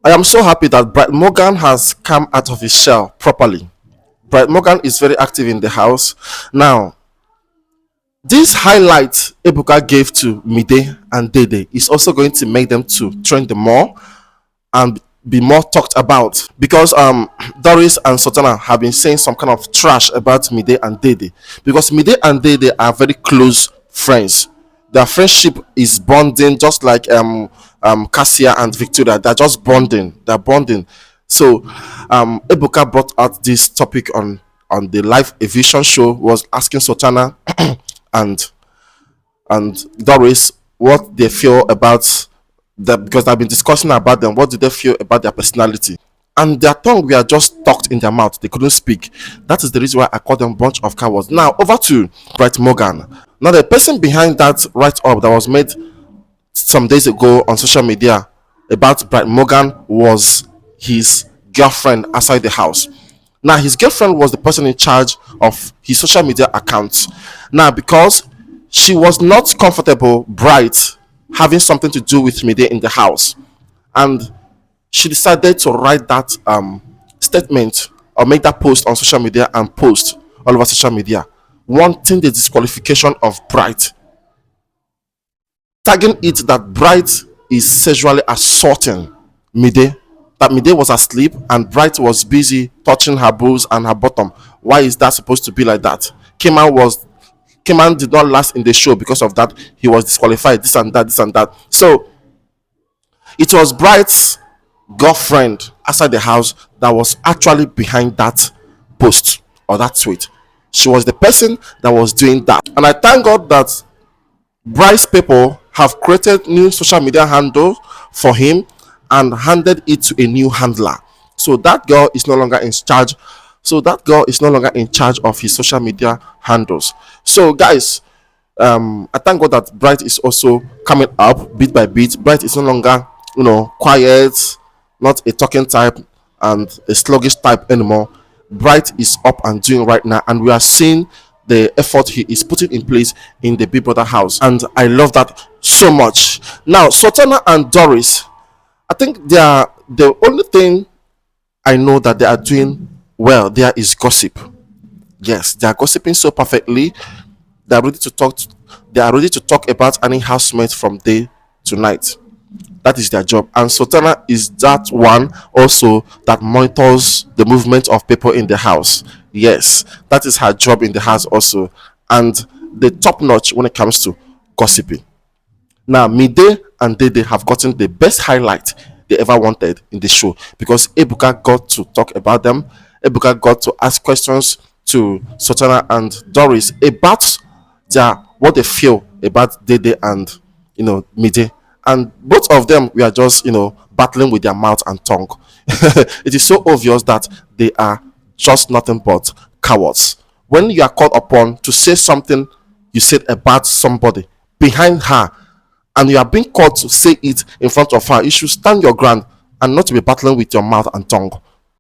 I am so happy that Bright Morgan has come out of his shell properly. Bright Morgan is very active in the house. Now, this highlight Ebuka gave to Mide and Dede is also going to make them to trend more and be more talked about, because Doris and Sultana have been saying some kind of trash about Mide and Dede, because Mide and Dede are very close friends. Their friendship is bonding, just like Cassia and Victoria. They're just bonding. They're bonding. So Ebuka brought out this topic on the live eviction show, was asking Sultana and Doris what they feel about them, because I've been discussing about them. What do they feel about their personality? And their tongue were just tucked in their mouth. They couldn't speak. That is the reason why I call them bunch of cowards. Now over to Bright Morgan. Now the person behind that write-up that was made some days ago on social media about Bright Morgan was his girlfriend outside the house. Now his girlfriend was the person in charge of his social media accounts. Now because she was not comfortable, Bright, having something to do with Mide in the house, and she decided to write that statement or make that post on social media and post all over social media, wanting the disqualification of Bright, tagging it that Bright is sexually assaulting Mide, that Mide was asleep and Bright was busy touching her boobs and her bottom. Why is that supposed to be like that? Keman did not last in the show because of that. He was disqualified, this and that, this and that. So it was Bright's girlfriend outside the house that was actually behind that post or that tweet. She was the person that was doing that. And I thank God that Bright's people have created new social media handle for him and handed it to a new handler. So that girl is no longer in charge. Of his social media handles. So guys, I thank God that Bright is also coming up bit by bit. Bright is no longer, quiet, not a talking type and a sluggish type anymore. Bright is up and doing right now, and we are seeing the effort he is putting in place in the Big Brother house, and I love that so much. Now Sultana and Doris, I think they are the only thing I know that they are doing well there is gossip. Yes, they are gossiping so perfectly. They are ready to talk. They are ready to talk about any housemate from day to night. That is their job. And Sultana is that one also that monitors the movement of people in the house. Yes, that is her job in the house also, and the top notch when it comes to gossiping. Now Mide and Dede have gotten the best highlight they ever wanted in the show, because Ebuka got to talk about them. Ebuka got to ask questions to Sultana and Doris about what they feel about Dede and Mide, and both of them were just battling with their mouth and tongue. It is so obvious that they are just nothing but cowards. When you are called upon to say something you said about somebody behind her, and you are being called to say it in front of her, you should stand your ground and not to be battling with your mouth and tongue.